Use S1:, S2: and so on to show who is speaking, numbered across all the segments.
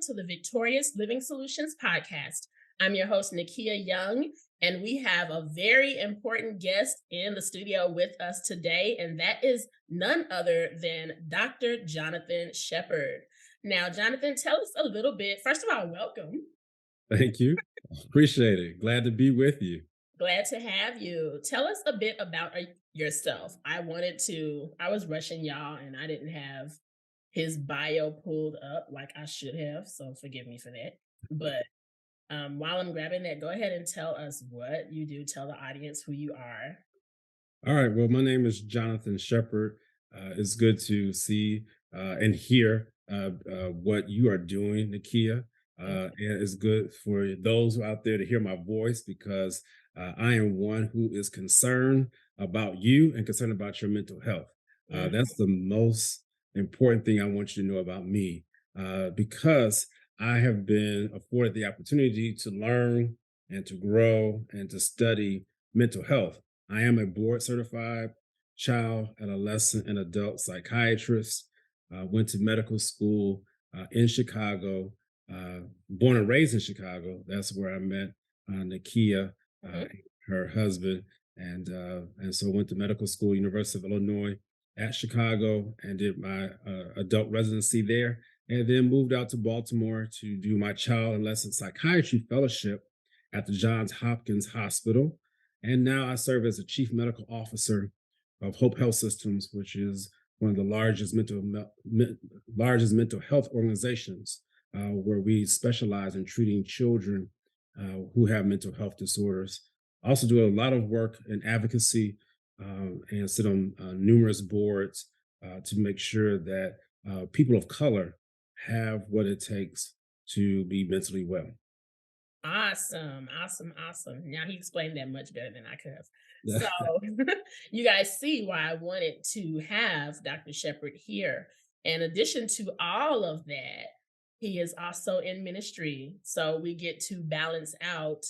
S1: to the Victorious Living Solutions podcast. I'm your host, Nikeya Young, and we have a very important guest in the studio with us today, and that is none other than Dr. Jonathan Shepherd. Now, Jonathan, tell us a little bit. First of all, welcome.
S2: Thank you. Appreciate it. Glad to be with you.
S1: Glad to have you. Tell us a bit about yourself. I was rushing y'all, and I didn't have his bio pulled up like I should have, so forgive me for that. But while I'm grabbing that, go ahead and tell us what you do. Tell the audience who you are.
S2: All right. Well, my name is Jonathan Shepherd. It's good to see and hear what you are doing, Nikeya. And it's good for those out there to hear my voice because I am one who is concerned about you and concerned about your mental health.
S1: Mhm.
S2: That's the most important thing I want you to know about me because I have been afforded the opportunity to learn and to grow and to study mental health. I am a board certified child, adolescent, and adult psychiatrist. Went to medical school in Chicago, born and raised in Chicago. That's where I met Nikeya,
S1: Mhm.
S2: her husband, and so went to medical school, University of Illinois at Chicago, and did my adult residency there, and then moved out to Baltimore to do my child and adolescent psychiatry fellowship at the Johns Hopkins Hospital. And now I serve as the chief medical officer of Hope Health Systems, which is one of the largest mental health organizations, where we specialize in treating children who have mental health disorders. I also do a lot of work in advocacy and sit on numerous boards to make sure that people of color have what it takes to be mentally well.
S1: Awesome, awesome, awesome. Now he explained that much better than I could have.
S2: Yeah.
S1: So you guys see why I wanted to have Dr. Shepherd here. In addition to all of that, he is also in ministry. So we get to balance out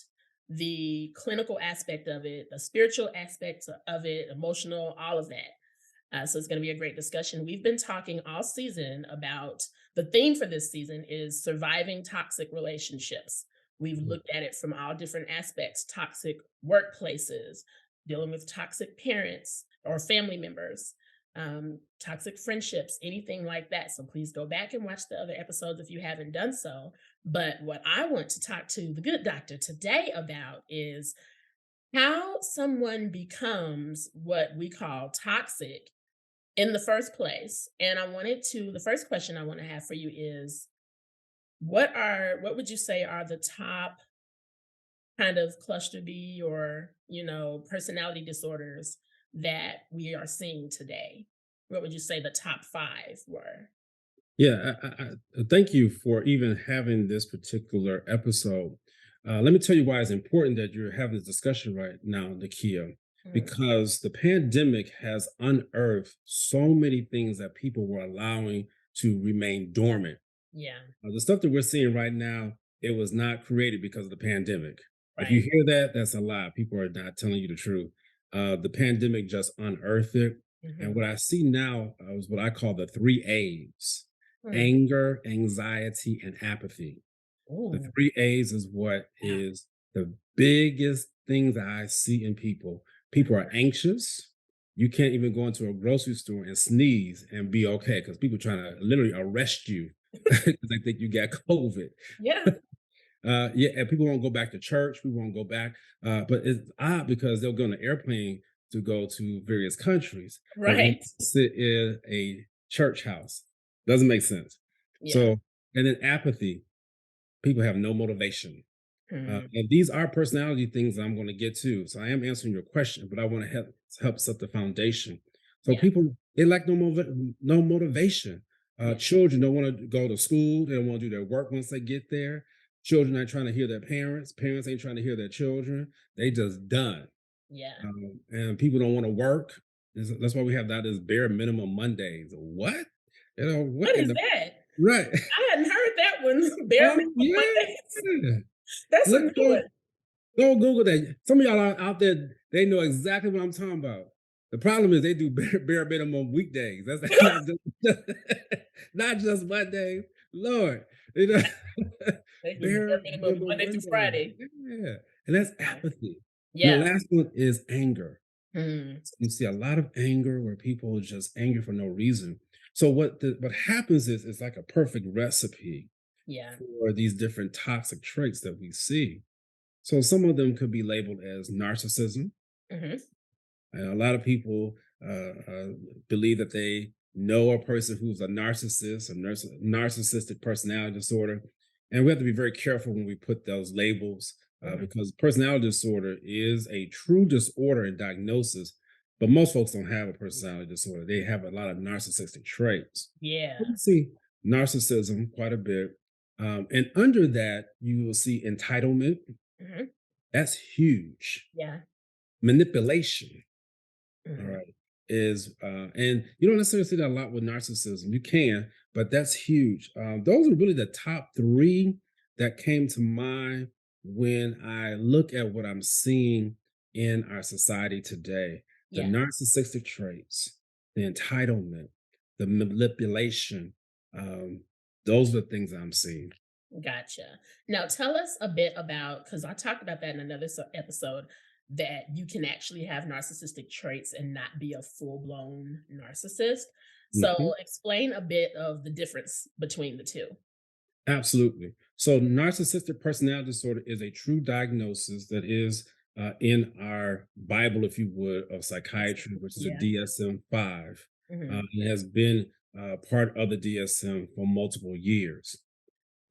S1: the clinical aspect of it, the spiritual aspects of it, emotional, all of that. So it's going to be a great discussion. We've been talking all season about the theme for this season is surviving toxic relationships. We've looked at it from all different aspects: toxic workplaces, dealing with toxic parents or family members, toxic friendships, anything like that. So please go back and watch the other episodes if you haven't done so. But what I want to talk to the good doctor today about is how someone becomes what we call toxic in the first place. And the first question I want to have for you is what would you say are the top kind of cluster B or, personality disorders that we are seeing today? What would you say the top 5 were?
S2: Yeah, thank you for even having this particular episode. Let me tell you why it's important that you're having this discussion right now, Nakia,
S1: Mm,
S2: because the pandemic has unearthed so many things that people were allowing to remain dormant.
S1: yeah,
S2: The stuff that we're seeing right now, it was not created because of the pandemic. If you
S1: right.
S2: hear that, that's a lie. People are not telling you the truth. The pandemic just unearthed it. And
S1: Mhm.
S2: what I see now is what I call the three A's:
S1: Mm.
S2: anger, anxiety, and apathy. The
S1: Ooh,
S2: three A's is what
S1: yeah.
S2: is the biggest thing that I see in people. People are anxious. You can't even go into a grocery store and sneeze and be okay because people trying to literally arrest you because they think you got COVID.
S1: Yeah,
S2: Yeah, and people won't go back to church. We won't go back. But it's odd because they'll go on an airplane to go to various countries, but won't
S1: right.
S2: sit in a church house. Doesn't make sense.
S1: Yeah.
S2: So, and then apathy. People have no motivation.
S1: Mm,
S2: And these are personality things that I'm going to get to. So I am answering your question, but I want to help set the foundation. So
S1: yeah,
S2: people they lack no motivation.
S1: yeah,
S2: Children don't want to go to school. They don't want to do their work once they get there. Children aren't trying to hear their parents. Parents ain't trying to hear their children. They just done.
S1: yeah.
S2: And people don't want to work. That's why we have that as bare minimum Mondays. What? What
S1: What
S2: in
S1: is
S2: the
S1: that?
S2: right?
S1: I hadn't heard that one. Bare
S2: Oh
S1: minimum Mondays.
S2: yeah.
S1: That's a
S2: Look,
S1: new one.
S2: go Google that. Some of y'all out there, they know exactly what I'm talking about. The problem is they do bare minimum weekdays. That's not just not just Mondays. Lord. You know,
S1: They do bare
S2: bare
S1: minimum
S2: minimum
S1: Monday through
S2: window.
S1: Friday.
S2: Yeah, and that's
S1: Yeah.
S2: apathy. And the
S1: Yeah.
S2: last one is anger.
S1: Mm,
S2: You see a lot of anger where people are just angry for no reason. So what happens is it's like a perfect recipe
S1: yeah.
S2: for these different toxic traits that we see. So some of them could be labeled as narcissism.
S1: Mhm.
S2: And a lot of people believe that they know a person who's a narcissist, narcissistic personality disorder. And we have to be very careful when we put those labels
S1: Mhm.
S2: because personality disorder is a true disorder and diagnosis. But most folks don't have a personality disorder. They have a lot of narcissistic traits.
S1: Yeah.
S2: We see narcissism quite a bit. And under that, you will see entitlement.
S1: Mhm.
S2: That's huge.
S1: Yeah.
S2: Manipulation. All
S1: Mhm.
S2: right. And you don't necessarily see that a lot with narcissism. You can, but that's huge. Those are really the top three that came to mind when I look at what I'm seeing in our society today. The
S1: Yeah.
S2: narcissistic traits, the entitlement, the manipulation. Um, those are the things I'm seeing.
S1: Gotcha. Now tell us a bit about, because I talked about that in another episode, that you can actually have narcissistic traits and not be a full-blown narcissist. So
S2: Mhm.
S1: explain a bit of the difference between the two.
S2: Absolutely. So, narcissistic personality disorder is a true diagnosis that is in our Bible, if you would, of psychiatry, which is a
S1: Yeah.
S2: DSM 5.
S1: Mhm.
S2: It has been part of the DSM for multiple years.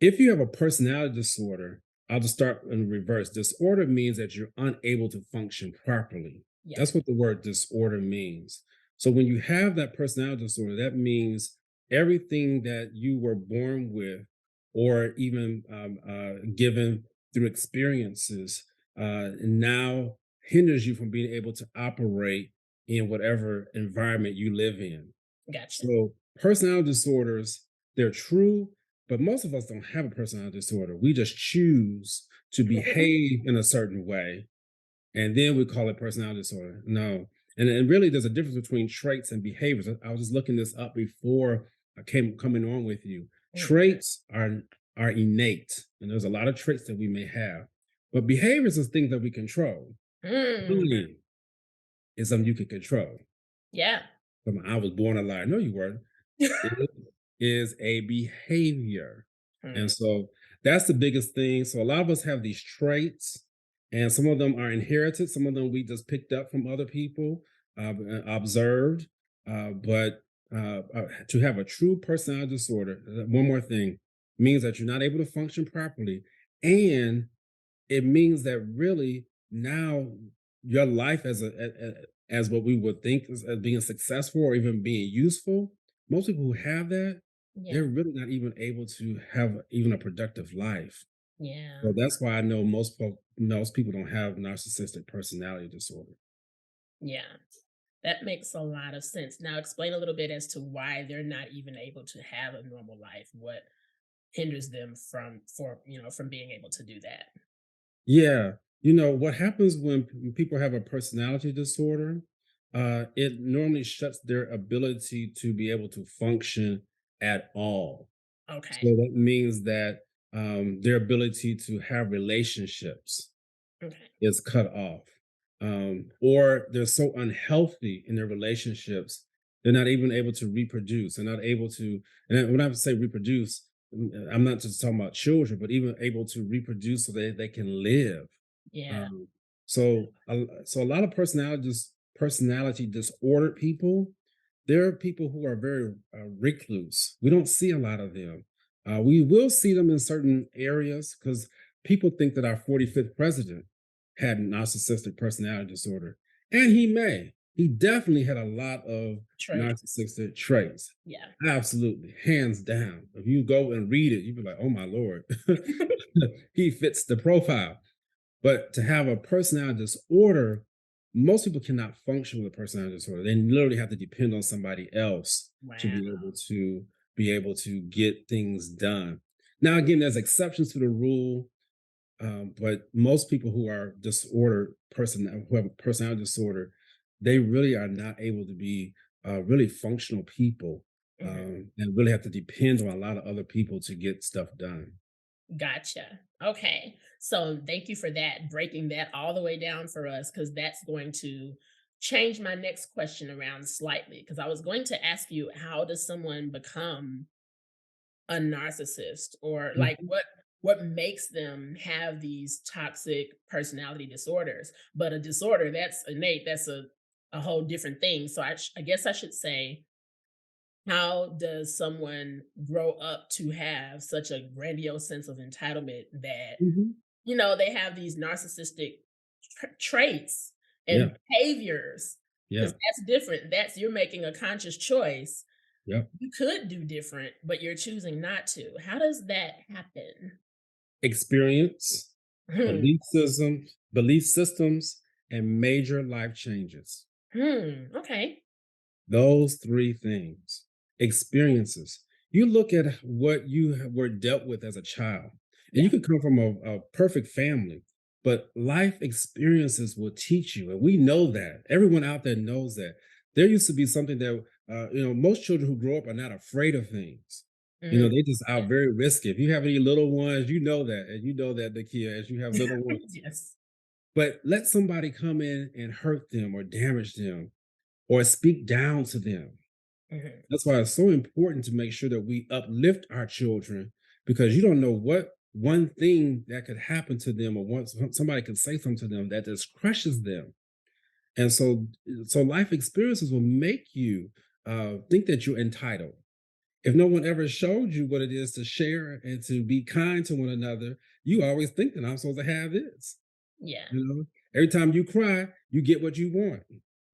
S2: If you have a personality disorder, I'll just start in reverse. Disorder means that you're unable to function properly.
S1: Yeah.
S2: That's what the word disorder means. So when you have that personality disorder, that means everything that you were born with or even given through experiences now hinders you from being able to operate in whatever environment you live in.
S1: Gotcha.
S2: So personality disorders, they're true, but most of us don't have a personality disorder. We just choose to behave in a certain way, and then we call it personality disorder. No. And really there's a difference between traits and behaviors. I was just looking this up before I came coming on with you.
S1: Mm.
S2: Traits are innate, and there's a lot of traits that we may have. But behaviors is things that we control.
S1: Mm.
S2: Bullying is something you can control.
S1: Yeah.
S2: I was born a liar. No, you weren't. It is a behavior. And
S1: Mm.
S2: so that's the biggest thing. So a lot of us have these traits, and some of them are inherited, some of them we just picked up from other people, observed. But to have a true personality disorder, one more thing, means that you're not able to function properly. And it means that really now your life as what we would think as being successful or even being useful, most people who have that,
S1: Yeah.
S2: they're really not even able to have even a productive life.
S1: Yeah.
S2: So that's why I know most people don't have narcissistic personality disorder.
S1: Yeah. That makes a lot of sense. Now explain a little bit as to why they're not even able to have a normal life. What hinders them from being able to do that?
S2: Yeah. What happens when people have a personality disorder, it normally shuts their ability to be able to function at all. So
S1: Okay.
S2: that means that their ability to have relationships
S1: Okay.
S2: is cut off. Or they're so unhealthy in their relationships, they're not even able to reproduce. They're not able to, and when I say reproduce, I'm not just talking about children, but even able to reproduce so they can live.
S1: Yeah.
S2: Um, so a lot of personality disordered people, there are people who are very recluse. We don't see a lot of them. We will see them in certain areas because people think that our 45th president had narcissistic personality disorder, and he may. He definitely had a lot of
S1: Trade.
S2: narcissistic traits.
S1: Yeah.
S2: Absolutely, hands down. If you go and read it, you'd be like, "Oh my lord, he fits the profile." But to have a personality disorder, most people cannot function with a personality disorder. They literally have to depend on somebody else to
S1: Wow.
S2: be able to get things done. Now, again, there's exceptions to the rule, but most people who are who have a personality disorder, they really are not able to be really functional people.
S1: Mhm.
S2: and really have to depend on a lot of other people to get stuff done.
S1: Gotcha. Okay. So thank you for that, breaking that all the way down for us, because that's going to change my next question around slightly. Because I was going to ask you, how does someone become a narcissist, or like
S2: Mhm,
S1: what makes them have these toxic personality disorders? But a disorder, that's innate, that's a whole different thing. So I guess I should say, how does someone grow up to have such a grandiose sense of entitlement that,
S2: mhm.
S1: they have these narcissistic traits and
S2: Yeah,
S1: behaviors?
S2: yeah,
S1: Because that's different. That's, you're making a conscious choice.
S2: yeah.
S1: You could do different, but you're choosing not to. How does that happen?
S2: Experience,
S1: Hmm.
S2: belief systems, and major life changes.
S1: Hmm. Okay.
S2: Those 3 things. Experiences. You look at what you were dealt with as a child, and you
S1: Yeah.
S2: could come from a perfect family, but life experiences will teach you, and we know that. Everyone out there knows that. There used to be something that, most children who grow up are not afraid of things.
S1: Mm.
S2: They just are
S1: Yeah.
S2: very risky. If you have any little ones, you know that, and you know that, Nakia, as you have little ones.
S1: Yes.
S2: But let somebody come in and hurt them or damage them or speak down to them.
S1: Hmm.
S2: That's why it's so important to make sure that we uplift our children, because you don't know what one thing that could happen to them, or once somebody could say something to them that just crushes them. And so life experiences will make you think that you're entitled. If no one ever showed you what it is to share and to be kind to one another, you always think that I'm supposed to have this.
S1: Yeah.
S2: You know, every time you cry, you get what you want.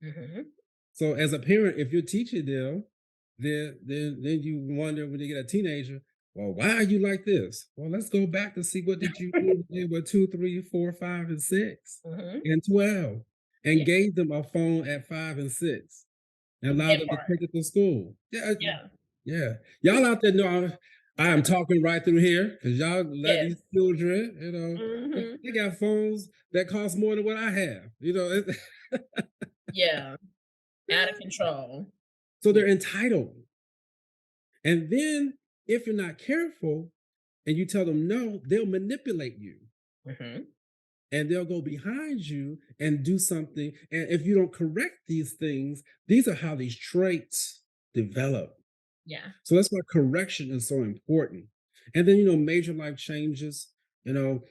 S1: Hmm.
S2: So as a parent, if you're teaching them, then you wonder when you get a teenager, well, why are you like this? Well, let's go back to see what did you do when they were 2, 3, 4, 5, and 6,
S1: Hmm.
S2: and 12, and
S1: Yeah.
S2: gave them a phone at 5 and 6, and allowed
S1: That
S2: them to
S1: part.
S2: take it to school. Yeah,
S1: Yeah.
S2: yeah. Y'all out there know I am talking right through here because y'all let
S1: Yes.
S2: these children,
S1: Hmm.
S2: they got phones that cost more than what I have.
S1: Yeah. Out of control.
S2: So
S1: Yeah.
S2: they're entitled. And then if you're not careful and you tell them no, they'll manipulate you
S1: Hmm.
S2: and they'll go behind you and do something. And if you don't correct these things, these are how these traits develop.
S1: Yeah.
S2: So that's why correction is so important. And then, major life changes, you know,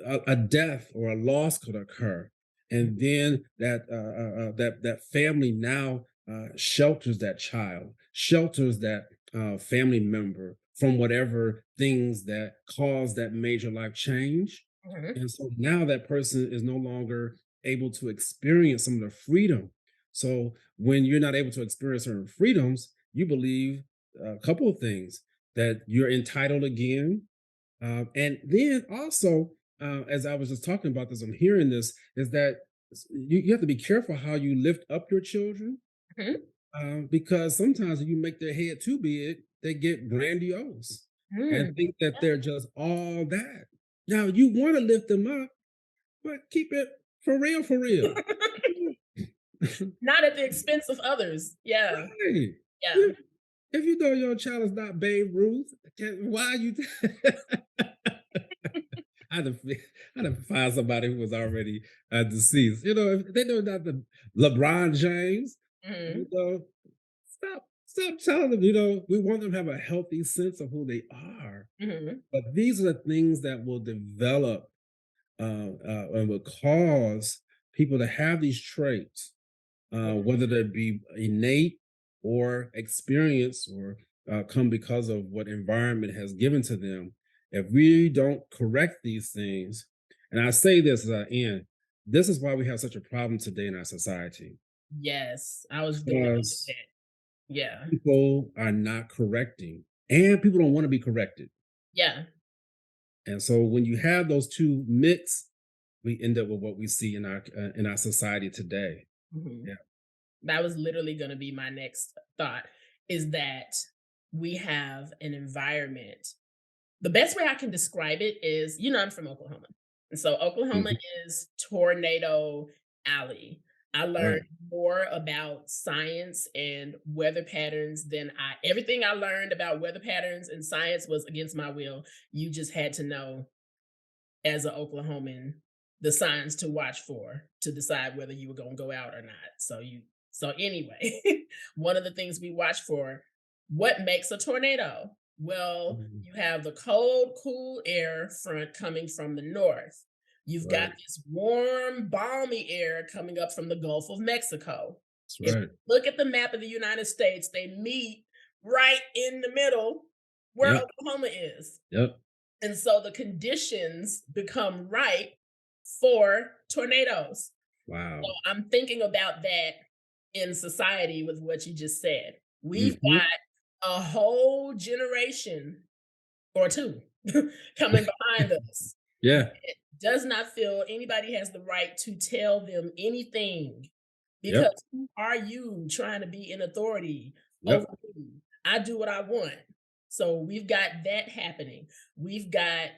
S2: a death or a loss could occur. And then that family now shelters that child, shelters that family member from whatever things that cause that major life change.
S1: Mhm.
S2: And so now that person is no longer able to experience some of the freedom. So when you're not able to experience certain freedoms, you believe a couple of things: that you're entitled again, and then also, as I was just talking about this, I'm hearing this is that you have to be careful how you lift up your children,
S1: Mhm.
S2: because sometimes if you make their head too big, they get grandiose and
S1: Mm.
S2: think that they're just all that. Now you want to lift them up, but keep it for real, for real.
S1: Not at the expense of others. Yeah.
S2: Right.
S1: Yeah.
S2: If if you know your child is not Babe Ruth, why are you? I had to, I had to find somebody who was already deceased. If they know not the LeBron James, you
S1: Mhm.
S2: know, stop telling them. We want them to have a healthy sense of who they are.
S1: Mhm.
S2: But these are the things that will develop and will cause people to have these traits,
S1: Mhm.
S2: whether they be innate or experience, or come because of what environment has given to them. If we don't correct these things, and I say this as I end, this is why we have such a problem today in our society,
S1: Yes. I was going into
S2: because
S1: that. Yeah.
S2: people are not correcting, and people don't want to be corrected.
S1: Yeah.
S2: And so when you have those two mix, we end up with what we see in our society today.
S1: Mhm.
S2: Yeah.
S1: That was literally gonna be my next thought, is that we have an environment. The best way I can describe it is, I'm from Oklahoma. And so Oklahoma
S2: Mhm.
S1: is Tornado Alley. I learned
S2: Right.
S1: more about science and weather patterns than I everything I learned about weather patterns and science was against my will. You just had to know as a Oklahoman the signs to watch for to decide whether you were gonna go out or not. So anyway, one of the things we watch for, what makes a tornado? Well,
S2: Mhm.
S1: you have the cold, cool air front coming from the north. You've got
S2: Right.
S1: this warm, balmy air coming up from the Gulf of Mexico.
S2: That's
S1: If
S2: right.
S1: you look at the map of the United States, they meet right in the middle where
S2: Yep.
S1: Oklahoma is.
S2: Yep.
S1: And so the conditions become right for tornadoes. So
S2: Wow.
S1: I'm thinking about that in society with what you just said. We've
S2: Mhm.
S1: got a whole generation or two coming behind us
S2: Yeah.
S1: that does not feel anybody has the right to tell them anything because
S2: Yep.
S1: who are you trying to be in authority over
S2: Yep.
S1: me? I do what I want. So we've got that happening. We've got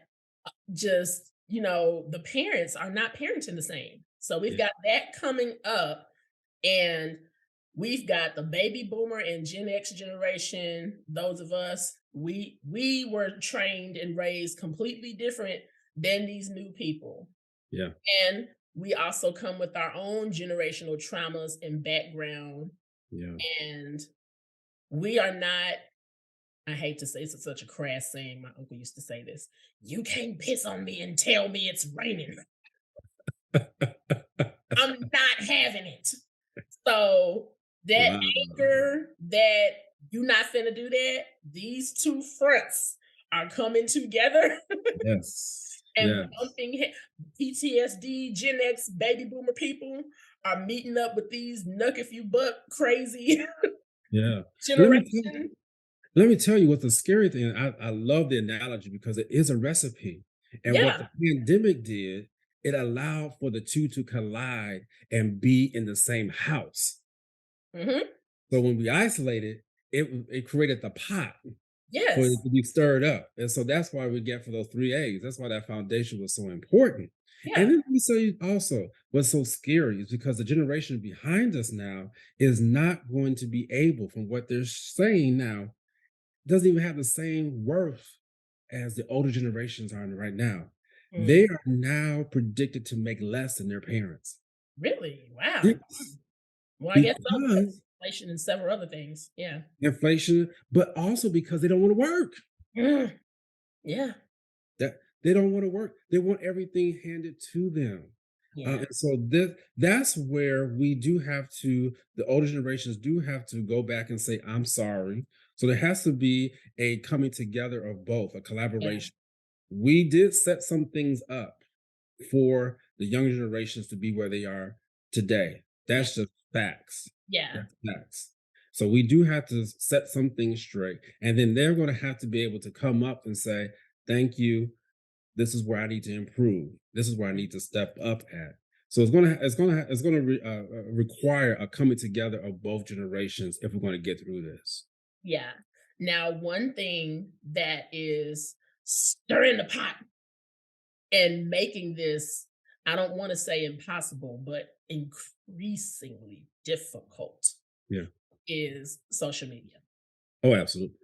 S1: just, the parents are not parenting the same. So we've
S2: Yeah.
S1: got that coming up, and we've got the baby boomer and Gen X generation. Those of us, we were trained and raised completely different than these new people.
S2: Yeah.
S1: And we also come with our own generational traumas and background.
S2: Yeah.
S1: And we are not, I hate to say it's such a crass saying. My uncle used to say this. You can't piss on me and tell me it's raining. I'm not having it. So that
S2: Wow.
S1: anger that you not finna do that, these two fronts are coming together
S2: Yes.
S1: and
S2: Yes.
S1: bumping PTSD, Gen X, baby boomer people are meeting up with these nuck if you buck crazy
S2: Yeah. Let me tell
S1: generation.
S2: Let me tell you what the scary thing. I love the analogy because it is a recipe. And what the
S1: Yeah.
S2: pandemic did, it allowed for the two to collide and be in the same house.
S1: Hmm.
S2: So when we isolated, it created the pot for
S1: Yes.
S2: it to be stirred up. And so that's why we get for those three A's. That's why that foundation was so important. And
S1: Yeah.
S2: then let me say also what's so scary is because the generation behind us now is not going to be able, from what they're saying now, doesn't even have the same worth as the older generations are right now.
S1: Mm.
S2: They are now predicted to make less than their parents.
S1: Really? Wow.
S2: Yes,
S1: Well, I guess so because
S2: because
S1: of inflation and several other things. Yeah.
S2: inflation, but also because they don't want to work.
S1: Mm. Yeah.
S2: That they don't want to work. They want everything handed to them.
S1: Yeah.
S2: And so that's where we do have to, the older generations do have to go back and say, I'm sorry. So there has to be a coming together of both, a
S1: Yeah.
S2: collaboration. We did set some things up for the younger generations to be where they are today.
S1: Yeah.
S2: That's just facts.
S1: Yeah.
S2: That's facts. So we do have to set some things straight. And then they're going to have to be able to come up and say, thank you. This is where I need to improve. This is where I need to step up at. So it's gonna require a coming together of both generations if we're going to get through this.
S1: Yeah. Now, one thing that is stirring the pot and making this, I don't want to say impossible, but increasingly difficult
S2: Yeah.
S1: is social media.
S2: Oh, absolutely.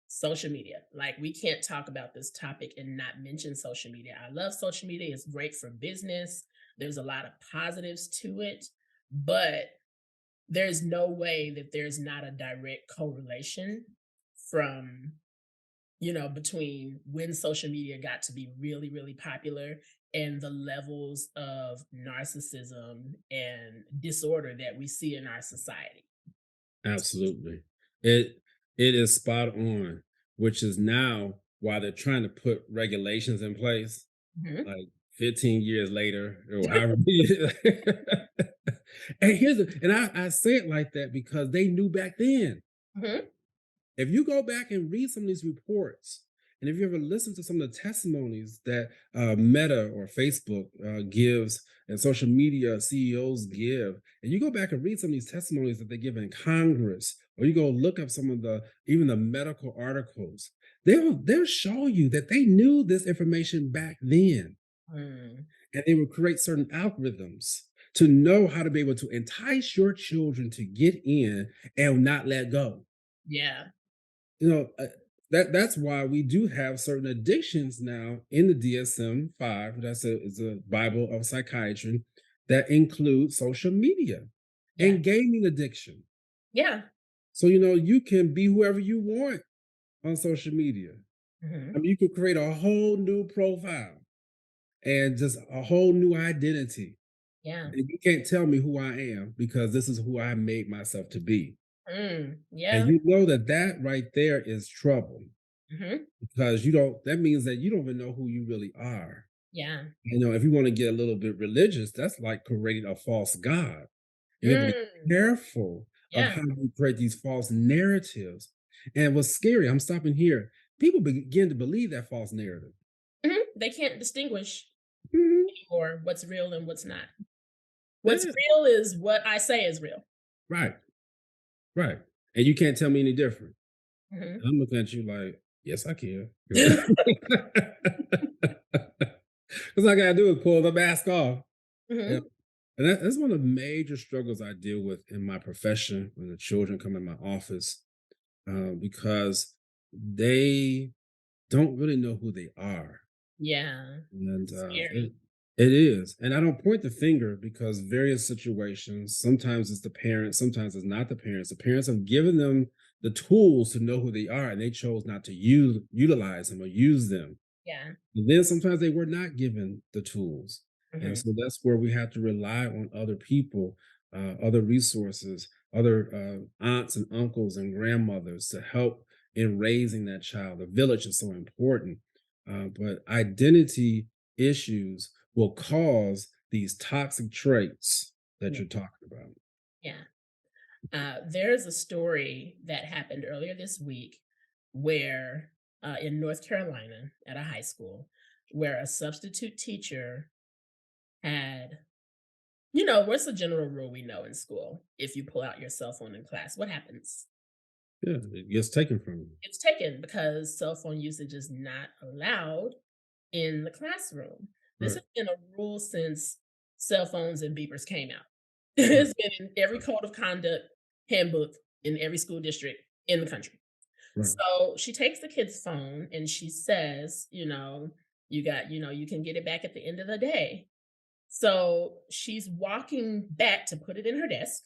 S1: Social media. Like, we can't talk about this topic and not mention social media. I love social media. It's great for business. There's a lot of positives to it, but there's no way that there's not a direct correlation from, between when social media got to be really, really popular and the levels of narcissism and disorder that we see in our society.
S2: Absolutely. It it is spot on, which is now why they're trying to put regulations in place,
S1: Mhm.
S2: like 15 years later or however many years. And I say it like that because they knew back then.
S1: Mhm.
S2: If you go back and read some of these reports, and if you ever listen to some of the testimonies that Meta or Facebook gives and social media CEOs give, and you go back and read some of these testimonies that they give in Congress, or you go look up some of the even the medical articles, they'll show you that they knew this information back then,
S1: Mm.
S2: and they would create certain algorithms to know how to be able to entice your children to get in and not let go.
S1: Yeah.
S2: You know, that's why we do have certain addictions now in the DSM-5. That's is a Bible of psychiatry that includes social media
S1: Yeah.
S2: and gaming addiction.
S1: Yeah.
S2: So you can be whoever you want on social media. I
S1: Mhm.
S2: mean, you could create a whole new profile and just a whole new identity.
S1: Yeah.
S2: And you can't tell me who I am because this is who I made myself to be. And
S1: Yeah.
S2: you know that that right there is trouble
S1: Mhm.
S2: because that means that you don't even know who you really are.
S1: Yeah.
S2: If you want to get a little bit religious, that's like creating a false God. You have to be
S1: Mm.
S2: careful of
S1: Yeah.
S2: how you create these false narratives. And what's scary, I'm stopping here. People begin to believe that false narrative.
S1: Mhm. They can't distinguish
S2: Mhm.
S1: anymore what's real and what's not. What's
S2: Yeah,
S1: real is what I say is real.
S2: right, right. And you can't tell me any different.
S1: Mhm.
S2: And I'm looking at you like, yes, I can. Because all I gotta do is pull the mask off. And,
S1: Mhm.
S2: that's one of the major struggles I deal with in my profession when the children come in my office, because they don't really know who they are.
S1: Yeah.
S2: And
S1: Scary.
S2: it is. And I don't point the finger because various situations, sometimes it's the parents, sometimes it's not the parents. The parents have given them the tools to know who they are, and they chose not to utilize them or use them.
S1: Yeah.
S2: And then sometimes they were not given the tools. And
S1: Mhm.
S2: so that's where we have to rely on other people, other resources, other aunts and uncles and grandmothers to help in raising that child. The village is so important. But identity issues will cause these toxic traits that
S1: Yeah.
S2: you're talking about.
S1: Yeah. There's a story that happened earlier this week where, in North Carolina at a high school, where a substitute teacher had, what's the general rule we know in school? If you pull out your cell phone in class, what happens?
S2: Yeah, it gets taken from you.
S1: It's taken because cell phone usage is not allowed in the classroom. This
S2: Right,
S1: has been a rule since cell phones and beepers came out.
S2: right,
S1: It's been in every
S2: right,
S1: code of conduct handbook in every school district in the country.
S2: right.
S1: So she takes the kid's phone and she says, you can get it back at the end of the day. So she's walking back to put it in her desk,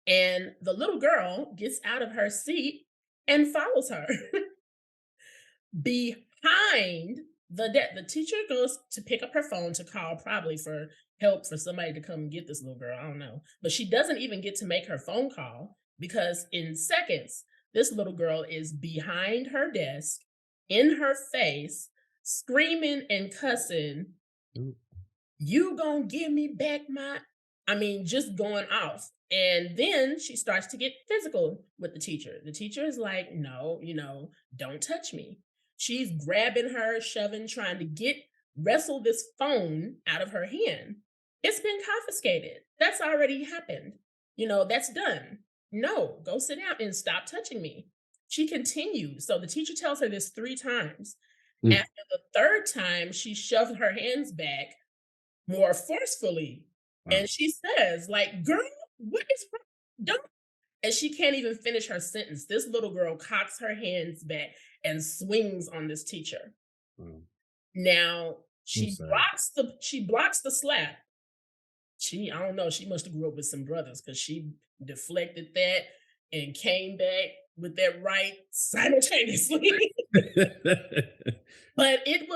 S1: and the little girl gets out of her seat and follows her. Behind the teacher goes to pick up her phone to call probably for help for somebody to come get this little girl, I don't know. But she doesn't even get to make her phone call because in seconds, this little girl is behind her desk, in her face, screaming and cussing,
S2: Mm,
S1: "You gonna give me back my," I mean, just going off. And then she starts to get physical with the teacher. The teacher is like, "No, don't touch me." She's grabbing her, shoving, trying to wrestle this phone out of her hand. It's been confiscated. That's already happened. That's done. No, go sit down and stop touching me. She continues. So the teacher tells her this 3 times.
S2: mm,
S1: After the third time, she shoved her hands back more forcefully.
S2: wow.
S1: And she says, like, "Girl, what is wrong? Don't," and she can't even finish her sentence. This little girl cocks her hands back and swings on this teacher.
S2: Wow.
S1: Now
S2: So sad.
S1: she blocks the slap. I don't know, she must have grew up with some brothers because she deflected that and came back with that right simultaneously. But it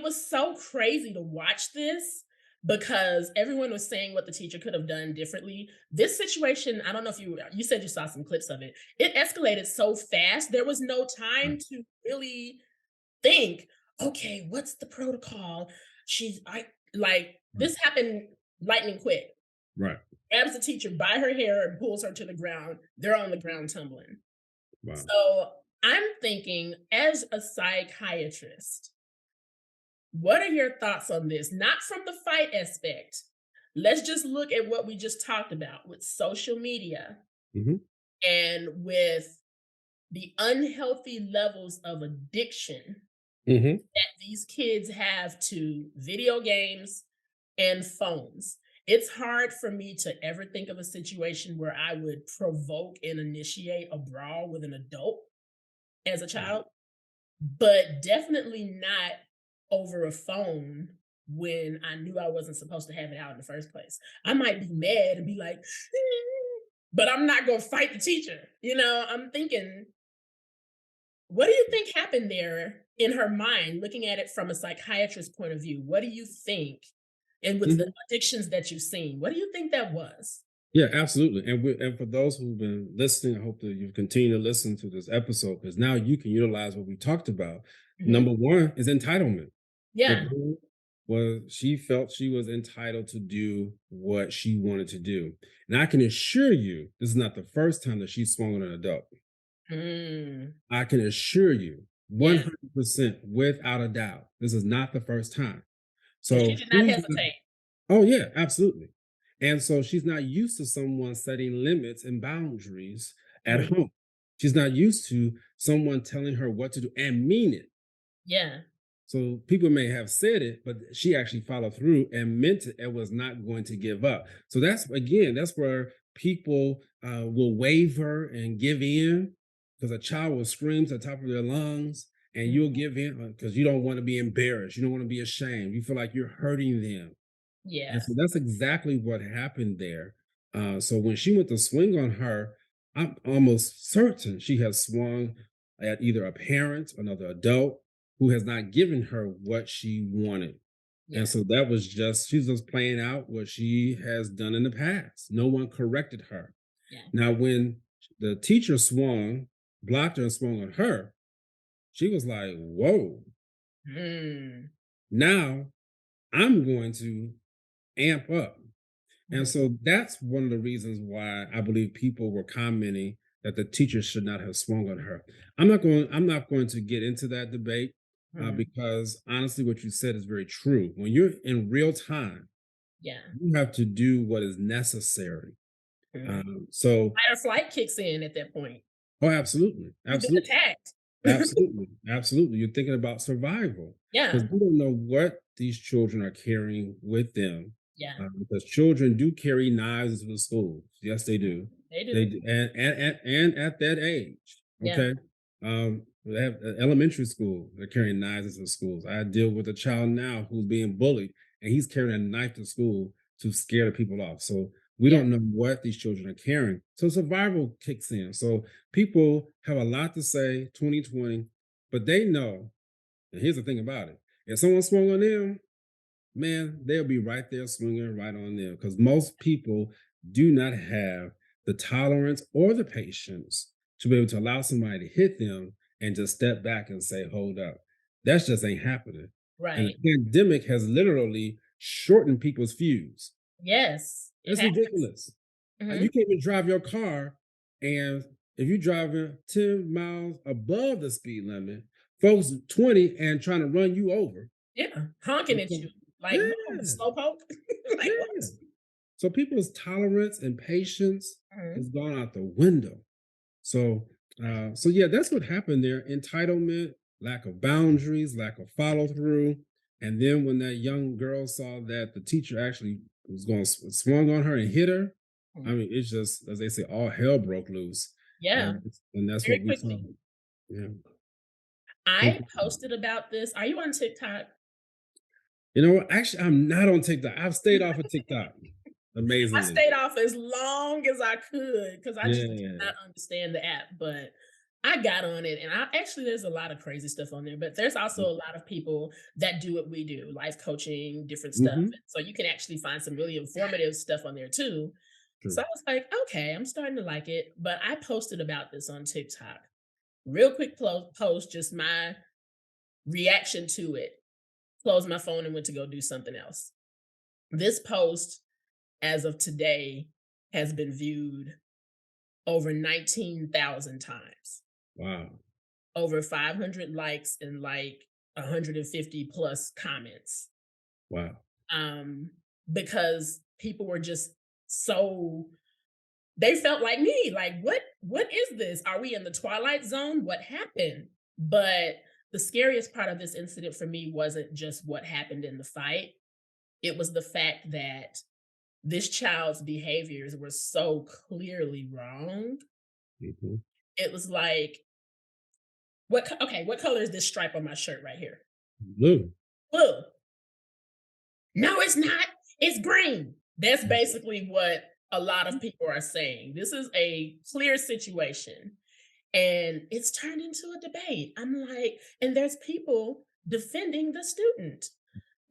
S1: was so crazy to watch this because everyone was saying what the teacher could have done differently. This situation, I don't know if you said you saw some clips of it. It escalated so fast. There was no time
S2: Right,
S1: to really think, okay, what's the protocol?
S2: right,
S1: This happened lightning quick.
S2: right.
S1: Grabs the teacher by her hair and pulls her to the ground. They're on the ground tumbling.
S2: Wow.
S1: So I'm thinking, as a psychiatrist, what are your thoughts on this? Not from the fight aspect. Let's just look at what we just talked about with social media
S2: Mhm,
S1: and with the unhealthy levels of addiction
S2: mhm,
S1: that these kids have to video games and phones. It's hard for me to ever think of a situation where I would provoke and initiate a brawl with an adult as a child, but definitely not over a phone when I knew I wasn't supposed to have it out in the first place. I might be mad and be like, but I'm not going to fight the teacher. I'm thinking, what do you think happened there in her mind, looking at it from a psychiatrist point of view? What do you think? And with the
S2: Mhm.
S1: addictions that you've seen, what do you think that was?
S2: Yeah, absolutely. And for those who've been listening, I hope that you continue to listen to this episode because now you can utilize what we talked about.
S1: Mhm.
S2: Number one is entitlement. The
S1: Yeah.
S2: girl was she felt she was entitled to do what she wanted to do. And I can assure you, this is not the first time that she swung on an adult.
S1: Mm.
S2: I can assure you,
S1: Yeah.
S2: 100% without a doubt, this is not the first time.
S1: And she
S2: So
S1: did not
S2: she's
S1: hesitate.
S2: oh yeah, absolutely. And so she's not used to someone setting limits and boundaries at
S1: Mhm.
S2: home. She's not used to someone telling her what to do and mean it.
S1: Yeah.
S2: So people may have said it, but she actually followed through and meant it and was not going to give up. So that's where people will waver and give in because a child will scream to the top of their lungs and
S1: Mhm.
S2: you'll give in because you don't want to be embarrassed. You don't want to be ashamed. You feel like you're hurting them. And
S1: Yeah.
S2: so that's exactly what happened there. So when she went to swing on her, I'm almost certain she has swung at either a parent, another adult, who has not given her what she wanted. And
S1: Yeah.
S2: so that was just, she's just playing out what she has done in the past. No one corrected her.
S1: Yeah.
S2: Now, when the teacher swung, blocked her and swung on her, she was like, whoa,
S1: Mm.
S2: now I'm going to amp up. And
S1: Mhm.
S2: so that's one of the reasons why I believe people were commenting that the teacher should not have swung on her. I'm not going to get into that debate
S1: Mhm.
S2: because honestly, what you said is very true. When you're in real time,
S1: Yeah.
S2: you have to do what is necessary.
S1: Mhm.
S2: So,
S1: Fight or flight kicks in at that point.
S2: oh, absolutely,
S1: You've been
S2: absolutely.
S1: attacked.
S2: Absolutely, absolutely. You're thinking about survival because
S1: Yeah.
S2: we don't know what these children are carrying with them.
S1: Yeah.
S2: Because children do carry knives into the schools. Yes, they do.
S1: They
S2: They
S1: do.
S2: do. And at that age,
S1: Yeah.
S2: okay. They have elementary school. They're carrying knives into the schools. I deal with a child now who's being bullied, and he's carrying a knife to school to scare the people off. So we
S1: Yeah.
S2: don't know what these children are carrying. So survival kicks in. So people have a lot to say 2020, but they know, and here's the thing about it. If someone swung on them, man, they'll be right there swinging right on them because most people do not have the tolerance or the patience to be able to allow somebody to hit them and just step back and say, hold up. That just ain't happening. And
S1: Right.
S2: the pandemic has literally shortened people's fuse.
S1: Yes. It
S2: It's
S1: has.
S2: ridiculous. You
S1: Mhm.
S2: can't even drive your car, and if you're driving 10 miles above the speed limit, folks 20 and trying to run you over.
S1: Yeah. Honking at
S2: Okay.
S1: you. Like, "Move,
S2: Yeah,
S1: slowpoke." Like, what?
S2: yeah. So people's tolerance and patience
S1: Mhm.
S2: has gone out the window. So, so yeah, that's what happened there. Entitlement, lack of boundaries, lack of follow through, and then when that young girl saw that the teacher actually was going swung on her and hit her, I
S1: Mhm.
S2: mean, it's just as they say, all hell broke loose,
S1: Yeah.
S2: and that's
S1: Very
S2: what we saw.
S1: quickly.
S2: Yeah.
S1: I posted about this. Are you on TikTok?
S2: You know what? Actually, I'm not on TikTok. I've stayed off of TikTok.
S1: I
S2: Amazingly.
S1: stayed off as long as I could because I just did
S2: Yeah.
S1: not understand the app, but I got on it and I actually there's a lot of crazy stuff on there, but there's also a lot of people that do what we do, life coaching, different stuff.
S2: Mm-hmm.
S1: And so you can actually find some really informative stuff on there too. So
S2: True.
S1: I was like, okay, I'm starting to like it. But I posted about this on TikTok. Real quick post, just my reaction to it. Closed my phone and went to go do something else. This post, as of today, has been viewed over 19,000 times,
S2: Wow.
S1: over 500 likes, and like 150 plus comments.
S2: Wow.
S1: Um, because people were just so they felt like me, like, what is this? Are we in the twilight zone? What happened? But the scariest part of this incident for me wasn't just what happened in the fight. It was the fact that this child's behaviors were so clearly wrong.
S2: Mhm.
S1: It was like, okay, what color is this stripe on my shirt right here?
S2: Blue.
S1: Blue. No, it's not. It's green. That's
S2: Mm.
S1: basically what a lot of people are saying. This is a clear situation. And it's turned into a debate. I'm like, and there's people defending the student.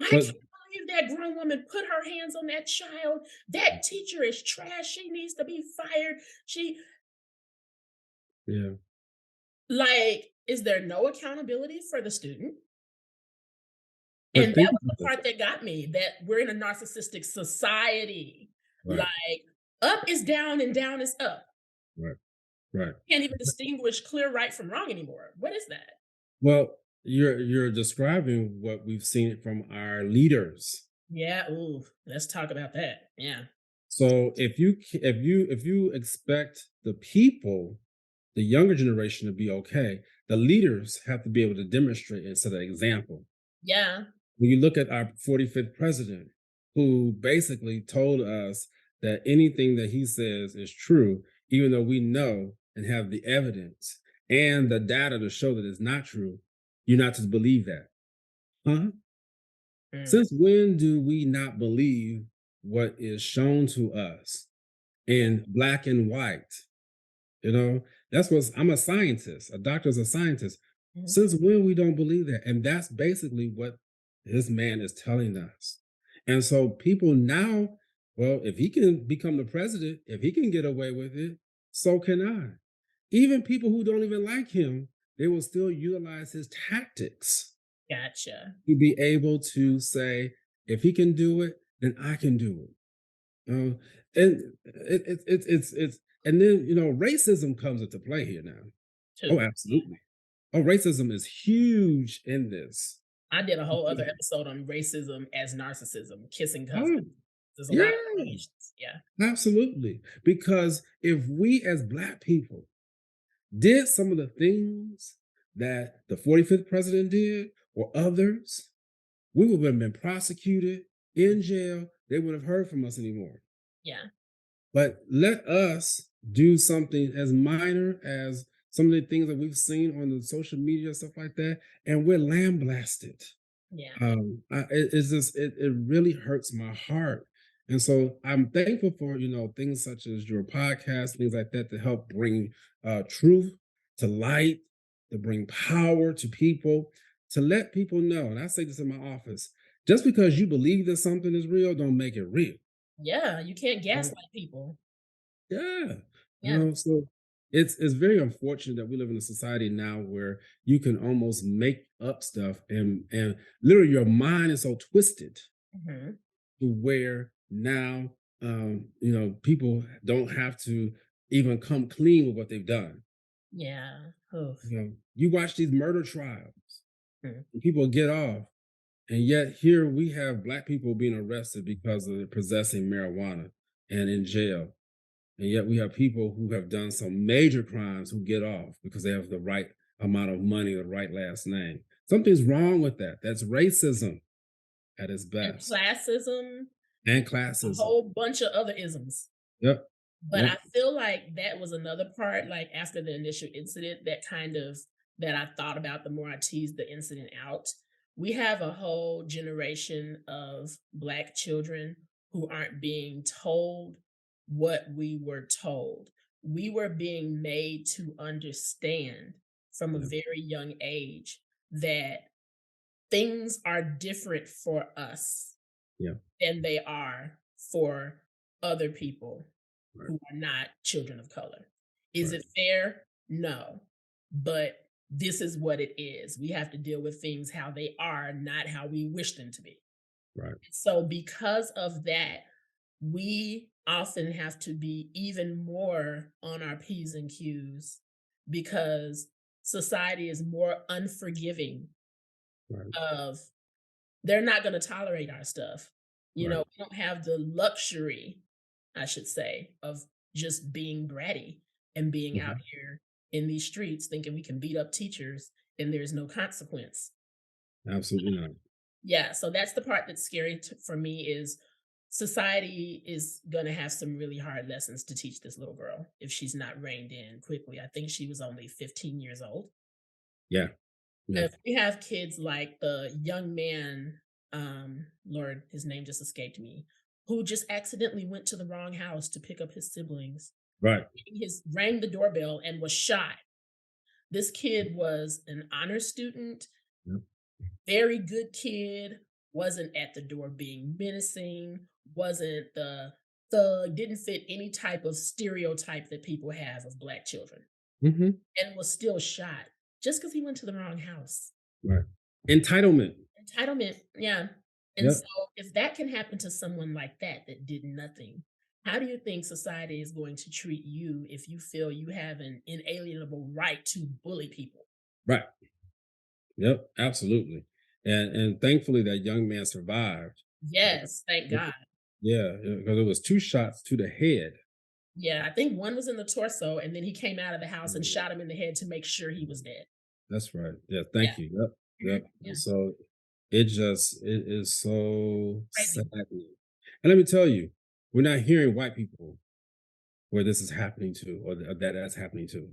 S1: I can't
S2: But
S1: believe that grown woman put her hands on that child. That teacher is trash. She needs to be fired. She,
S2: yeah,
S1: like, is there no accountability for the student? And
S2: but
S1: that
S2: think
S1: was the
S2: about this.
S1: part that got me, that we're in a narcissistic society.
S2: Right,
S1: Like, up is down and down is up.
S2: right, right.
S1: Can't even distinguish clear right from wrong anymore. What is that?
S2: Well, you're describing what we've seen from our leaders.
S1: Yeah, ooh, let's talk about that. Yeah.
S2: So if you expect the people, the younger generation to be okay, the leaders have to be able to demonstrate and set an example.
S1: Yeah.
S2: When you look at our 45th president, who basically told us that anything that he says is true, even though we know and have the evidence and the data to show that it's not true, you're not to believe that. Huh?
S1: Mm.
S2: Since when do we not believe what is shown to us in black and white? You know, that's what I'm a scientist. A doctor is a scientist.
S1: Mhm.
S2: Since when we don't believe that? And that's basically what this man is telling us. And so people now, well, if he can become the president, if he can get away with it, so can I. Even people who don't even like him, they will still utilize his tactics
S1: Gotcha.
S2: to be able to say, if he can do it, then I can do it. And it's and then racism comes into play here now. Oh,
S1: Too.
S2: absolutely. Oh, racism is huge in this.
S1: I did a whole other episode on racism as narcissism, kissing cousins.
S2: Oh,
S1: There's a
S2: yeah,
S1: lot of correlations. Yeah.
S2: absolutely. Because if we as black people did some of the things that the 45th president did or others, we would have been prosecuted in jail. They would have heard from us anymore.
S1: Yeah.
S2: But let us do something as minor as some of the things that we've seen on the social media, stuff like that, and we're lambasted.
S1: Yeah.
S2: It's just it really hurts my heart, and so I'm thankful for things such as your podcast, things like that, to help bring truth to light, to bring power to people, to let people know. And I say this in my office: just because you believe that something is real, don't make it real.
S1: Yeah. You can't gaslight people.
S2: Yeah.
S1: Yeah.
S2: So it's very unfortunate that we live in a society now where you can almost make up stuff and literally your mind is so twisted
S1: Mhm.
S2: to where now people don't have to even come clean with what they've done.
S1: Yeah. Oof.
S2: You watch these murder trials
S1: Mm.
S2: and people get off, and yet here we have black people being arrested because of possessing marijuana and in jail. And yet we have people who have done some major crimes who get off because they have the right amount of money, the right last name. Something's wrong with that. That's racism at its
S1: And
S2: best
S1: classism,
S2: and
S1: a
S2: classism.
S1: whole bunch of other isms.
S2: Yep.
S1: But I
S2: Yep.
S1: feel like that was another part, like, after the initial incident, that I thought about the more I teased the incident out. We have a whole generation of Black children who aren't being told what we were told. We were being made to understand from a
S2: Yep.
S1: very young age that things are different for us
S2: Yep.
S1: than they are for other people
S2: Right.
S1: who are not children of color. Is
S2: Right.
S1: it fair? No. But this is what it is. We have to deal with things how they are, not how we wish them to be.
S2: Right.
S1: So, because of that, we often have to be even more on our P's and Q's because society is more unforgiving
S2: Right.
S1: of they're not going to tolerate our stuff.
S2: Right.
S1: We don't have the luxury, I should say, of just being bratty and being out
S2: Mhm.
S1: here in these streets thinking we can beat up teachers and there's no consequence.
S2: Absolutely not.
S1: Yeah, so that's the part that's scary for me is society is going to have some really hard lessons to teach this little girl if she's not reined in quickly. I think she was only 15 years old.
S2: Yeah. Yeah.
S1: If we have kids like the young man, Lord, his name just escaped me, who just accidentally went to the wrong house to pick up his siblings,
S2: Right.
S1: his rang the doorbell and was shot. This kid was an honor student,
S2: Yeah.
S1: very good kid, wasn't at the door being menacing, wasn't the thug, didn't fit any type of stereotype that people have of black children,
S2: Hmm.
S1: and was still shot just because he went to the wrong house.
S2: Right. Entitlement.
S1: Entitlement, yeah. And so
S2: Yep.
S1: if that can happen to someone like that that did nothing, how do you think society is going to treat you if you feel you have an inalienable right to bully people?
S2: Right. Yep. Absolutely. And thankfully that young man survived. Uh,
S1: Yes, thank God.
S2: yeah, because it was two shots to the head.
S1: Yeah, I think one was in the torso, and then he came out of the house and shot him in the head to make sure he was dead.
S2: That's right. Yeah,
S1: Yeah,
S2: thank you. Yep,
S1: mhm,
S2: yep. And
S1: yeah,
S2: so it is so
S1: crazy.
S2: saddening. And let me tell you, we're not hearing white people where this is happening to, or that's happening to.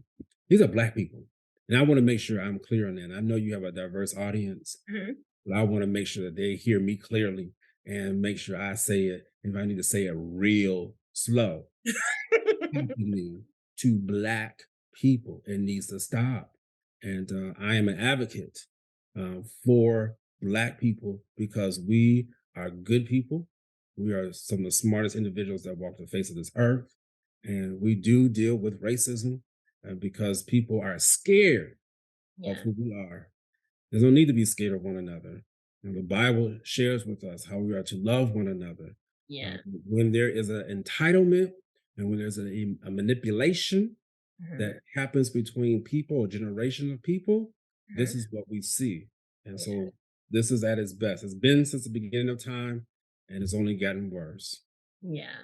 S2: These are black people, and I want to make sure I'm clear on that. I know you have a diverse audience,
S1: Mhm.
S2: but I want to make sure that they hear me clearly and make sure I say it. If I need to say it real slow, happening to black people. It needs to stop. And I am an advocate for black people because we are good people. We are some of the smartest individuals that walk the face of this earth. And we do deal with racism because people are scared of
S1: Yeah,
S2: who we are. There's no need to be scared of one another. And the Bible shares with us how we are to love one another.
S1: yeah,
S2: When there is an entitlement and when there's a manipulation
S1: mhm,
S2: that happens between people, a generation of people, this
S1: mhm,
S2: is what we see. And
S1: yeah,
S2: so this is at its best. It's been since the beginning of time and it's only gotten worse.
S1: yeah.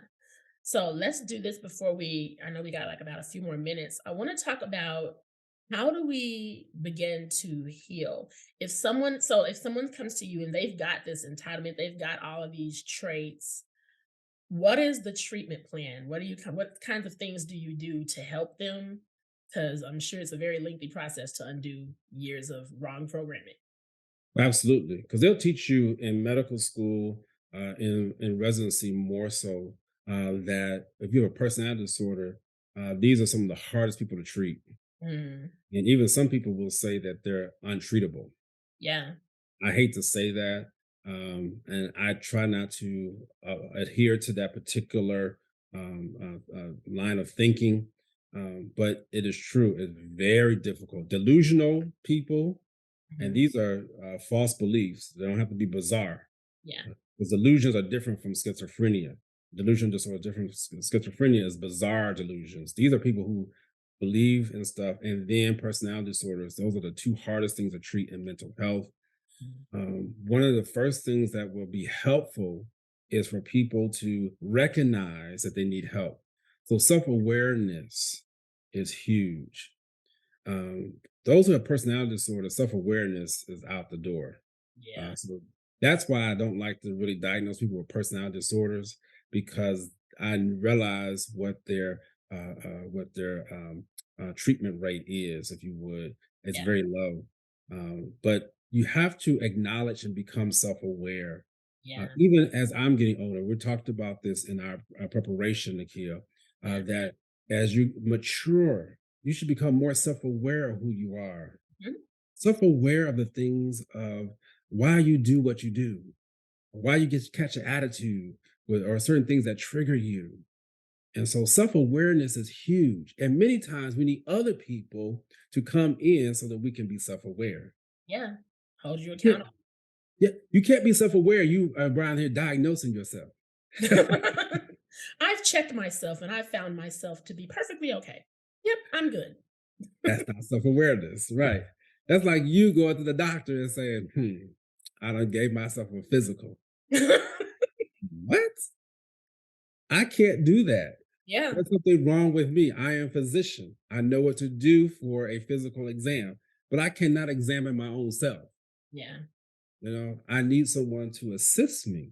S1: So let's do this before I know we got like about a few more minutes. I want to talk about how do we begin to heal? If someone comes to you and they've got this entitlement, they've got all of these traits, what is the treatment plan? What kinds of things do you do to help them? Because I'm sure it's a very lengthy process to undo years of wrong programming.
S2: Absolutely. Because they'll teach you in medical school, in residency more so, that if you have a personality disorder, these are some of the hardest people to treat.
S1: Mm,
S2: And even some people will say that they're untreatable.
S1: yeah.
S2: I hate to say that, and I try not to adhere to that particular line of thinking, but it is true. It's very difficult. Delusional people, and
S1: Mhm,
S2: these are false beliefs. They don't have to be bizarre.
S1: yeah.
S2: Because delusions are different from schizophrenia. Delusion disorder is different. Schizophrenia is bizarre delusions. These are people who believe in stuff, and then personality disorders. Those are the two hardest things to treat in mental health.
S1: Mhm,
S2: One of the first things that will be helpful is for people to recognize that they need help. So self awareness is huge. Those who have personality disorder, self awareness is out the door.
S1: yeah.
S2: So that's why I don't like to really diagnose people with personality disorders because I realize what their treatment rate is, if you would. It's
S1: Yeah.
S2: very low, but you have to acknowledge and become self-aware.
S1: Yeah.
S2: Even as I'm getting older, we talked about this in our preparation, Nakia,
S1: Yeah.
S2: that as you mature, you should become more self-aware of who you are,
S1: Mhm.
S2: self-aware of the things of why you do what you do, or why you get catch an attitude with or certain things that trigger you. And so self-awareness is huge. And many times we need other people to come in so that we can be self-aware.
S1: Yeah. Hold you
S2: Yeah,
S1: accountable.
S2: yeah, you can't be self-aware. You are around here diagnosing yourself.
S1: I've checked myself and I found myself to be perfectly okay. Yep, I'm good.
S2: That's not self-awareness, right? That's like you going to the doctor and saying, I done gave myself a physical. What? I can't do that.
S1: Yeah.
S2: There's something wrong with me. I am a physician. I know what to do for a physical exam, but I cannot examine my own self.
S1: Yeah.
S2: I need someone to assist me.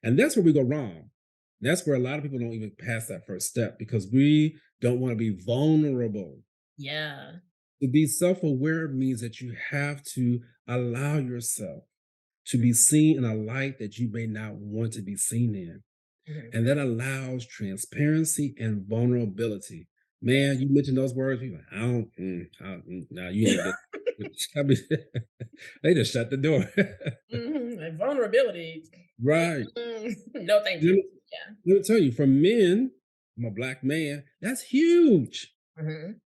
S2: And that's where we go wrong. That's where a lot of people don't even pass that first step because we don't want to be vulnerable.
S1: Yeah.
S2: To be self aware means that you have to allow yourself to be seen in a light that you may not want to be seen in.
S1: Mhm.
S2: And that allows transparency and vulnerability.
S1: Yeah.
S2: Man, you mentioned those words, people, nah, you ain't get. I mean, they just shut the door.
S1: Mhm, like vulnerability.
S2: Right.
S1: No, thank
S2: Let
S1: you.
S2: me,
S1: Yeah.
S2: let me tell you, for men, I'm a black man, that's huge.
S1: Mhm.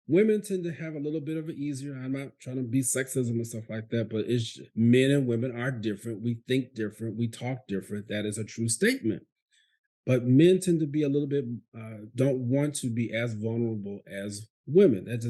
S2: Women tend to have a little bit of an easier. I'm not trying to be sexism and stuff like that, but men and women are different. We think different. We talk different. That is a true statement. But men tend to be a little bit don't want to be as vulnerable as women. That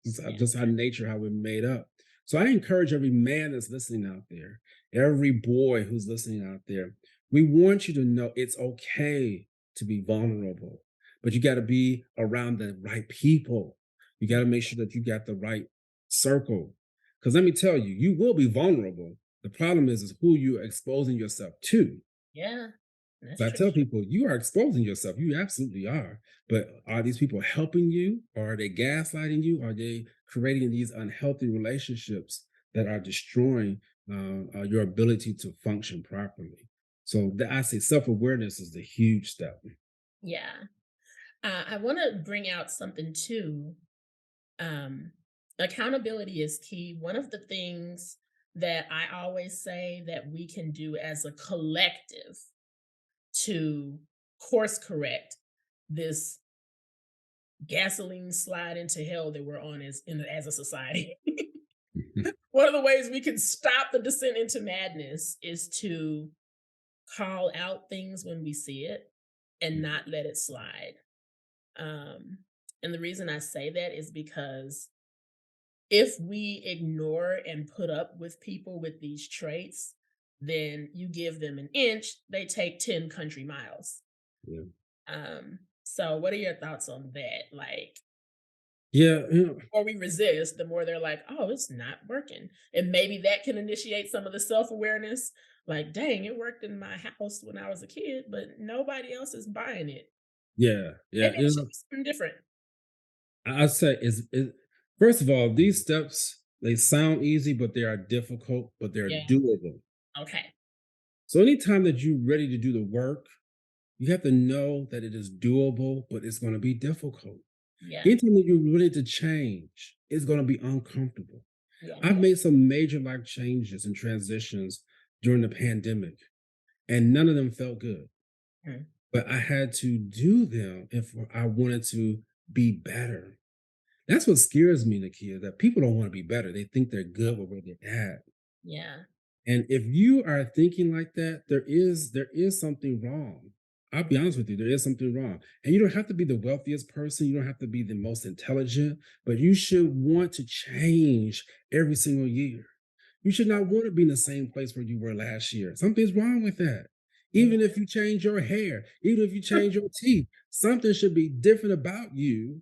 S1: Yeah.
S2: just our nature, how we're made up. So I encourage every man that's listening out there, every boy who's listening out there, we want you to know it's okay to be vulnerable, but you got to be around the right people. You got
S1: Yeah.
S2: to make sure that you got the right circle. Because let me tell you, you will be vulnerable. The problem is who you're exposing yourself to.
S1: Yeah. That's
S2: So I
S1: true.
S2: tell people, you are exposing yourself. You absolutely are. But are these people helping you? Or are they gaslighting you? Are they creating these unhealthy relationships that are destroying your ability to function properly? So I say self awareness is the huge step.
S1: Yeah. I want to bring out something too. Um, Accountability is key. One of the things that I always say that we can do as a collective to course correct this gasoline slide into hell that we're on as a society. One of the ways we can stop the descent into madness is to call out things when we see it and not let it slide. Um, and the reason I say that is because if we ignore and put up with people with these traits, then you give them an inch, they take 10 country miles.
S2: Yeah.
S1: So what are your thoughts on that? Like,
S2: Yeah.
S1: or we resist, the more they're like, oh, it's not working. And maybe that can initiate some of the self-awareness. Like, dang, it worked in my house when I was a kid, but nobody else is buying it.
S2: Yeah. Yeah.
S1: Maybe I should do something different.
S2: I say first of all, these steps, they sound easy, but they are difficult, but they're
S1: Yeah.
S2: doable.
S1: Okay.
S2: So anytime that you're ready to do the work, you have to know that it is doable, but it's going to be difficult.
S1: Yeah.
S2: Anytime that you're ready to change, it's going to be uncomfortable.
S1: Yeah.
S2: I've made some major life changes and transitions during the pandemic, and none of them felt good.
S1: Mm.
S2: But I had to do them if I wanted to be better. That's what scares me, Nakia, that people don't want to be better. They think they're good with where they're at.
S1: Yeah.
S2: And if you are thinking like that, there is something wrong. I'll be honest with you, there is something wrong. And you don't have to be the wealthiest person, you don't have to be the most intelligent, but you should want to change every single year. You should not want to be in the same place where you were last year. Something's wrong with that.
S1: Amen.
S2: Even if you change your hair, even if you change your teeth, something should be different about you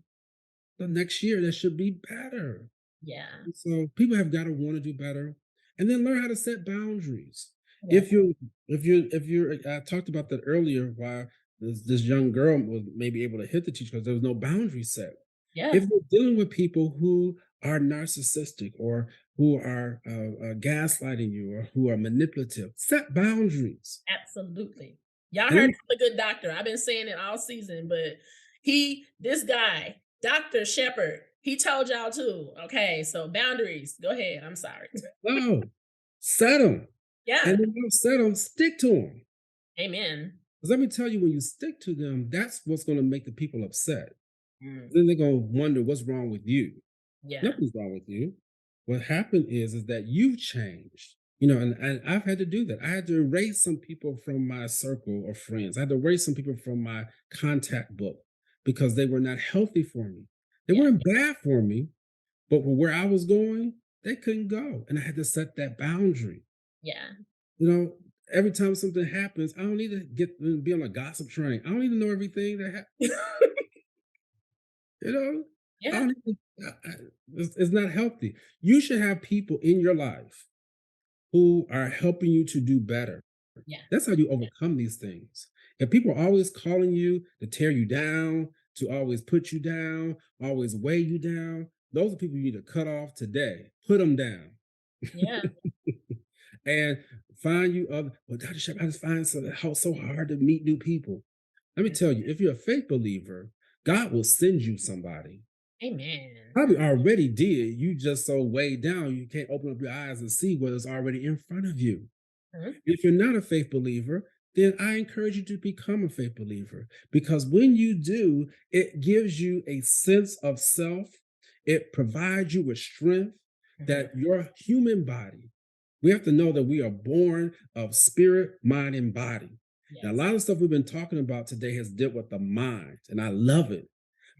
S2: the next year that should be better.
S1: Yeah.
S2: So people have got to want to do better, and then learn how to set boundaries.
S1: Yeah.
S2: If you're, I talked about that earlier. Why this young girl was maybe able to hit the teacher because there was no boundary set.
S1: Yeah.
S2: If you're dealing with people who are narcissistic or who are gaslighting you or who are manipulative, set boundaries.
S1: Absolutely. Y'all
S2: And
S1: heard
S2: I'm,
S1: from the good doctor. I've been saying it all season, but this guy, Dr. Shepherd, he told y'all too. Okay, so boundaries. Go ahead. I'm sorry.
S2: no, set them, and
S1: Yeah.
S2: then you set them, stick to them.
S1: Amen.
S2: Because let me tell you, when you stick to them, that's what's going to make the people upset.
S1: Mm,
S2: Then they're gonna wonder what's wrong with you.
S1: yeah.
S2: Nothing's wrong with you. What happened is that you've changed. And I've had to do that. I had to erase some people from my circle of friends. I had to erase some people from my contact book because they were not healthy for me. They
S1: Yeah.
S2: weren't bad for me, but for where I was going, they couldn't go. And I had to set that boundary.
S1: Yeah.
S2: You know, every time something happens, I don't need to be on a gossip train. I don't need to know everything that happens. You know, I
S1: Yeah.
S2: don't even, it's not healthy. You should have people in your life who are helping you to do better.
S1: Yeah.
S2: That's how you
S1: Yeah.
S2: overcome these things. If people are always calling you to tear you down, to always put you down, always weigh you down, those are people you need to cut off today. Put them down.
S1: Yeah.
S2: And find you other, well, Dr. Shep, I just find so hard to meet new people. Let me
S1: Mm.
S2: tell you, if you're a faith believer, God will send you somebody.
S1: Amen.
S2: Probably already did. You just so weighed down, you can't open up your eyes and see what is already in front of you.
S1: Mhm.
S2: If you're not a faith believer, then I encourage you to become a faith believer because when you do, it gives you a sense of self. It provides you with strength
S1: Mhm.
S2: that your human body, we have to know that we are born of spirit, mind, and body. Now, a
S1: Yes.
S2: lot of stuff we've been talking about today has dealt with the mind, and I love it.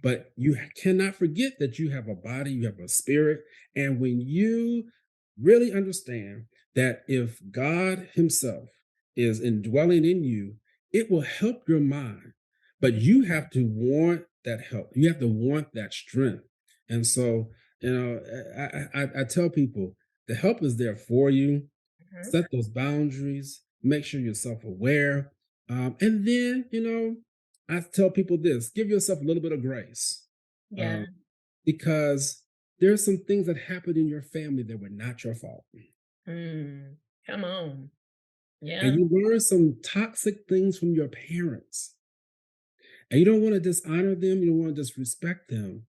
S2: But you cannot forget that you have a body, you have a spirit. And when you really understand that if God Himself is indwelling in you, it will help your mind. But
S1: Mhm.
S2: you have to want that help. You have to want that strength. And so, I tell people the help is there for you.
S1: Mhm.
S2: Set those boundaries, make sure you're self aware. And then, I tell people this, give yourself a little bit of grace,
S1: Yeah.
S2: um, because there's some things that happened in your family that were not your fault.
S1: Mm. Come on.
S2: And
S1: Yeah.
S2: you learn some toxic things from your parents. And you don't want to dishonor them, you don't want to disrespect them,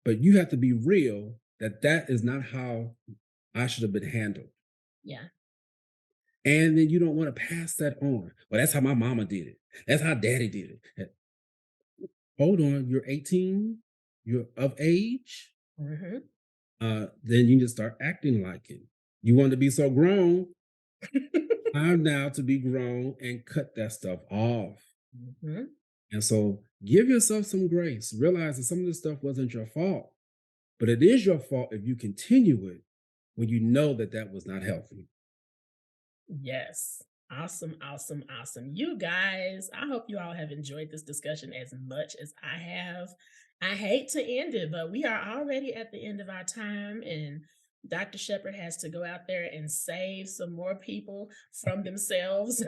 S2: but you have to be real that that is not how I should have been handled.
S1: Yeah.
S2: And then you don't want to pass that on. Well, that's how my mama did it. That's how daddy did it. Hold on, you're 18, you're of age,
S1: Mhm.
S2: then you just start acting like it. You want to be so grown, time now to be grown and cut that stuff off.
S1: Mhm.
S2: And so give yourself some grace. Realize that some of this stuff wasn't your fault, but it is your fault if you continue it when you know that that was not healthy.
S1: Yes. Awesome, awesome, awesome. You guys, I hope you all have enjoyed this discussion as much as I have. I hate to end it, but we are already at the end of our time, and Dr. Shepherd has to go out there and save some more people from themselves.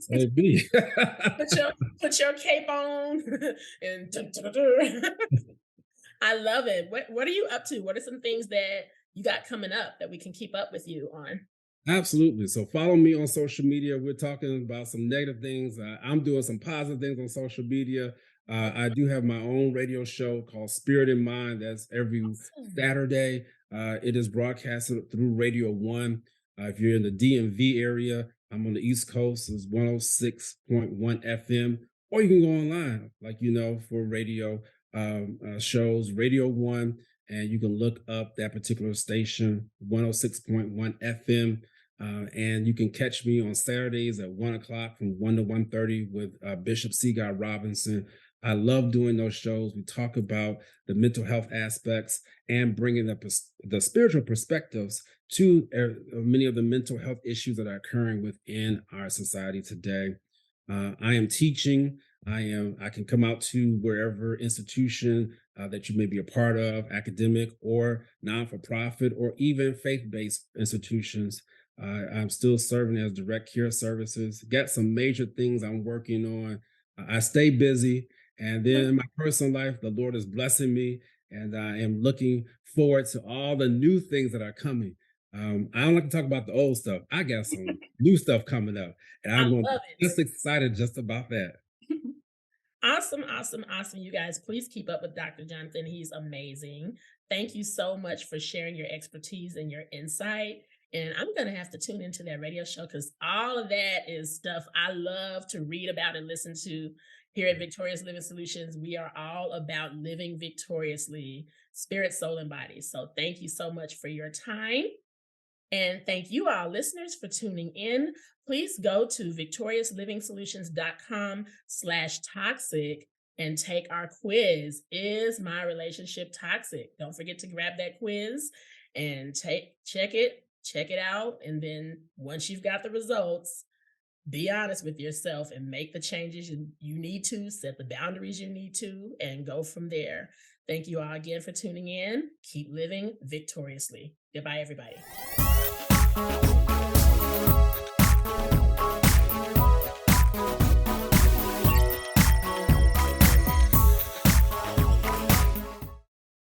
S2: Maybe.
S1: put your put your cape on and I love it. What are you up to? What are some things that you got coming up that we can keep up with you on?
S2: Absolutely. So follow me on social media. We're talking about some negative things. I'm doing some positive things on social media. I do have my own radio show called Spirit in Mind. That's every
S1: Awesome.
S2: Saturday. It is broadcasted through Radio One. If you're in the DMV area, I'm on the East Coast. It's 106.1 FM. Or you can go online, like for radio shows, Radio One, and you can look up that particular station, 106.1 FM. And you can catch me on Saturdays at 1 o'clock from 1 to 1:30 with Bishop Seaguy Robinson. I love doing those shows. We talk about the mental health aspects and bringing the spiritual perspectives to many of the mental health issues that are occurring within our society today. I am teaching. I can come out to wherever institution that you may be a part of, academic or non for profit, or even faith based institutions. I'm still serving as direct care services. Got some major things I'm working on. I stay busy. And then in my personal life, the Lord is blessing me. And I am looking forward to all the new things that are coming. I don't like to talk about the old stuff. I got some new stuff coming up. And
S1: I
S2: I'm going to
S1: love
S2: be just excited just about that.
S1: it. Awesome, awesome, awesome. You guys, please keep up with Dr. Jonathan. He's amazing. Thank you so much for sharing your expertise and your insight. And I'm going to have to tune into that radio show because all of that is stuff I love to read about and listen to here at Victorious Living Solutions. We are all about living victoriously, spirit, soul, and body. So thank you so much for your time. And thank you, all listeners, for tuning in. Please go to victoriousliving solutions.com/toxic and take our quiz. Is my relationship toxic? Don't forget to grab that quiz and check it out. And then once you've got the results, be honest with yourself and make the changes you need to, set the boundaries you need to, and go from there. Thank you all again for tuning in. Keep living victoriously. Goodbye, everybody.